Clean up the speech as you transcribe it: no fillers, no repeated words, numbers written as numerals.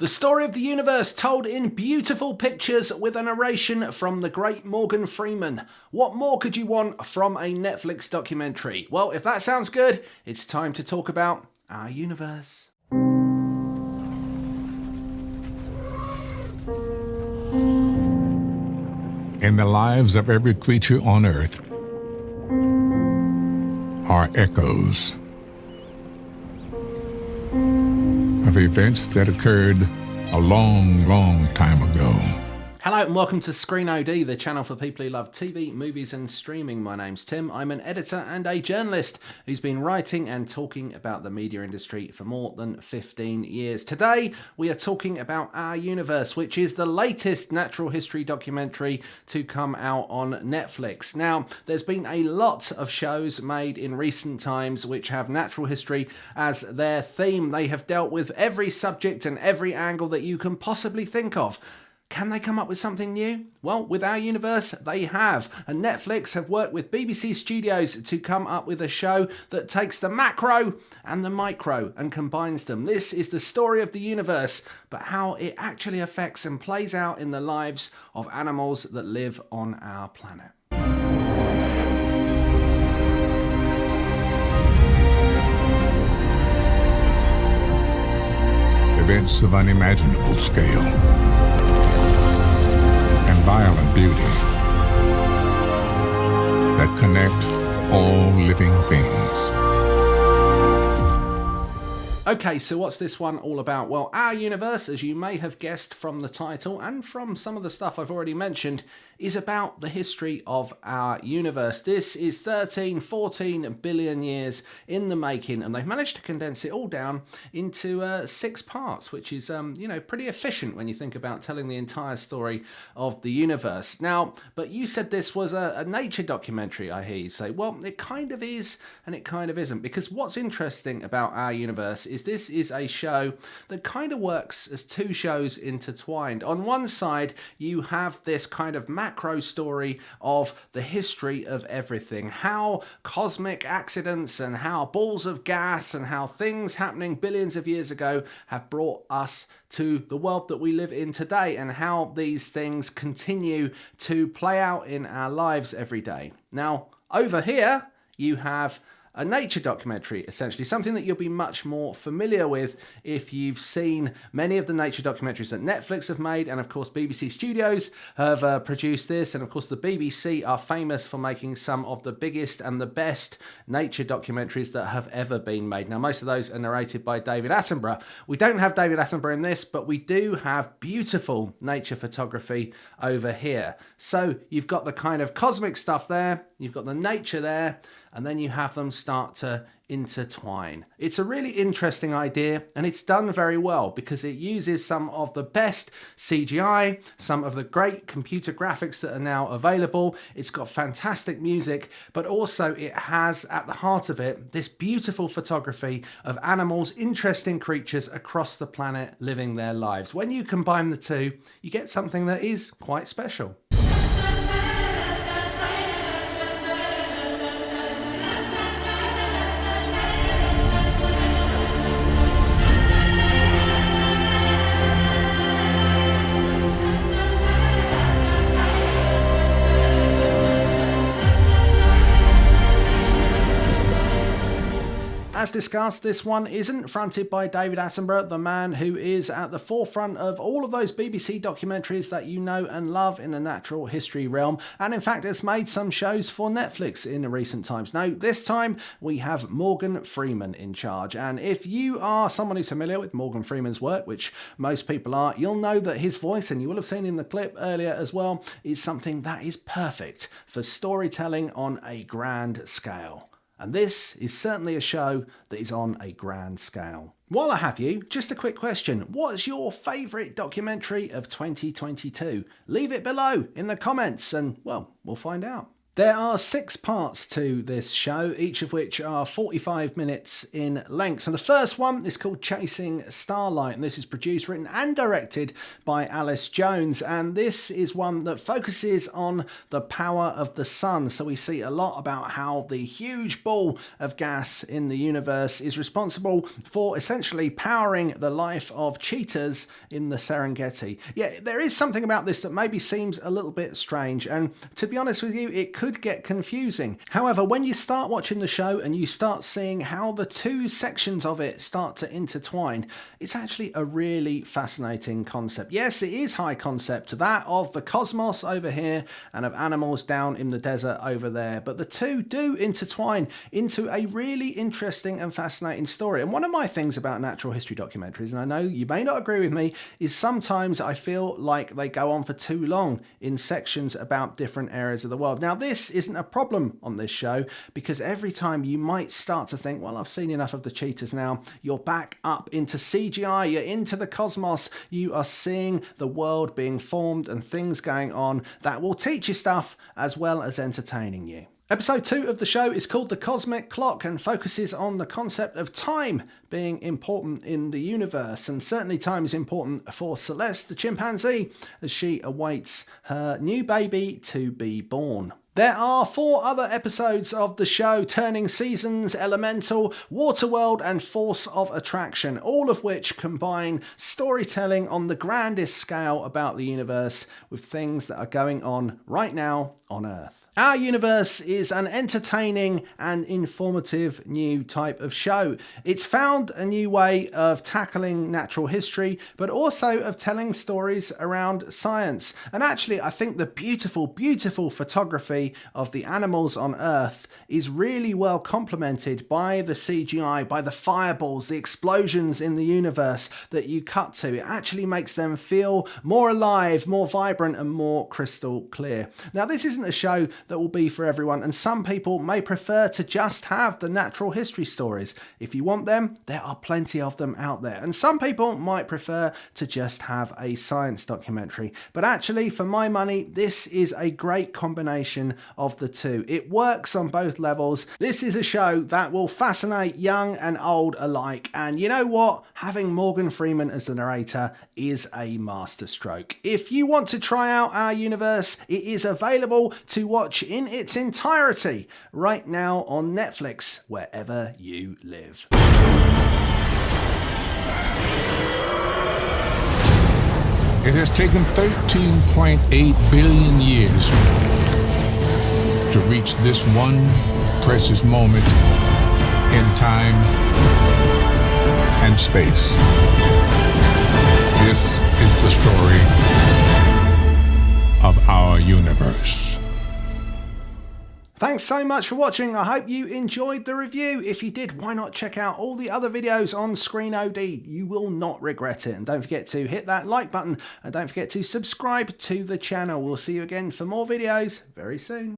The story of the universe told in beautiful pictures with a narration from the great Morgan Freeman. What more could you want from a Netflix documentary? Well, if that sounds good, it's time to talk about our universe. In the lives of every creature on Earth are echoes of events that occurred a long, long time ago. Hello and welcome to Screen OD, the channel for people who love TV, movies and streaming. My name's Tim. I'm an editor and a journalist who's been writing and talking about the media industry for more than 15 years. Today we are talking about Our Universe, which is the latest natural history documentary to come out on Netflix. Now, there's been a lot of shows made in recent times which have natural history as their theme. They have dealt with every subject and every angle that you can possibly think of. Can they come up with something new? Well, with Our Universe, they have. And Netflix have worked with BBC Studios to come up with a show that takes the macro and the micro and combines them. This is the story of the universe, but how it actually affects and plays out in the lives of animals that live on our planet. Events of unimaginable scale and violent beauty that connect all living things. Okay, so what's this one all about? Well, Our Universe, as you may have guessed from the title and from some of the stuff I've already mentioned, is about the history of our universe. This is 14 billion years in the making, and they've managed to condense it all down into 6 parts, which is, pretty efficient when you think about telling the entire story of the universe. Now, but you said this was a nature documentary, I hear you say. Well, it kind of is, and it kind of isn't, because what's interesting about Our Universe is this is a show that kind of works as 2 shows intertwined. On one side, you have this kind of macro story of the history of everything, how cosmic accidents and how balls of gas and how things happening billions of years ago have brought us to the world that we live in today, and how these things continue to play out in our lives every day. Now, over here, you have a nature documentary, essentially, something that you'll be much more familiar with if you've seen many of the nature documentaries that Netflix have made, and of course BBC Studios have produced this, and of course the BBC are famous for making some of the biggest and the best nature documentaries that have ever been made. Now, most of those are narrated by David Attenborough. We don't have David Attenborough in this, but we do have beautiful nature photography over here. So you've got the kind of cosmic stuff there, you've got the nature there, and then you have them start to intertwine. It's a really interesting idea, and it's done very well because it uses some of the best CGI, some of the great computer graphics that are now available. It's got fantastic music, but also it has at the heart of it this beautiful photography of animals, interesting creatures across the planet living their lives. When you combine the two, you get something that is quite special. As discussed, this one isn't fronted by David Attenborough, the man who is at the forefront of all of those BBC documentaries that you know and love in the natural history realm, and in fact has made some shows for Netflix in recent times. Now, this time we have Morgan Freeman in charge, and if you are someone who's familiar with Morgan Freeman's work, which most people are, you'll know that his voice, and you will have seen in the clip earlier as well, is something that is perfect for storytelling on a grand scale. And this is certainly a show that is on a grand scale. While I have you, just a quick question. What's your favourite documentary of 2022? Leave it below in the comments and, well, we'll find out. There are 6 parts to this show, each of which are 45 minutes in length. And the first one is called Chasing Starlight, and this is produced, written and directed by Alice Jones. And this is one that focuses on the power of the sun. So we see a lot about how the huge ball of gas in the universe is responsible for essentially powering the life of cheetahs in the Serengeti. Yeah, there is something about this that maybe seems a little bit strange, and to be honest with you, it could get confusing. However, when you start watching the show and you start seeing how the 2 sections of it start to intertwine, it's actually a really fascinating concept. Yes, it is high concept, that of the cosmos over here and of animals down in the desert over there, but the 2 do intertwine into a really interesting and fascinating story. And one of my things about natural history documentaries, and I know you may not agree with me, is sometimes I feel like they go on for too long in sections about different areas of the world. Now, this isn't a problem on this show, because every time you might start to think, well, I've seen enough of the cheetahs now, you're back up into CGI, you're into the cosmos, you are seeing the world being formed and things going on that will teach you stuff as well as entertaining you. Episode 2 of the show is called The Cosmic Clock and focuses on the concept of time being important in the universe. And certainly time is important for Celeste, the chimpanzee, as she awaits her new baby to be born. There are 4 other episodes of the show: Turning Seasons, Elemental, Waterworld and Force of Attraction, all of which combine storytelling on the grandest scale about the universe with things that are going on right now on Earth. Our Universe is an entertaining and informative new type of show. It's found a new way of tackling natural history, but also of telling stories around science. And actually, I think the beautiful, beautiful photography of the animals on Earth is really well complemented by the CGI, by the fireballs, the explosions in the universe that you cut to. It actually makes them feel more alive, more vibrant and more crystal clear. Now, this isn't a show that will be for everyone, and some people may prefer to just have the natural history stories. If you want them, there are plenty of them out there. And some people might prefer to just have a science documentary. But actually, for my money, this is a great combination of the 2. It works on both levels. This is a show that will fascinate young and old alike. And you know what? Having Morgan Freeman as the narrator is a masterstroke. If you want to try out Our Universe, it is available to watch in its entirety right now on Netflix, wherever you live. It has taken 13.8 billion years to reach this one precious moment in time and space. This is the story of our universe. Thanks so much for watching. I hope you enjoyed the review. If you did, why not check out all the other videos on Screen OD? You will not regret it. And don't forget to hit that like button, and don't forget to subscribe to the channel. We'll see you again for more videos very soon.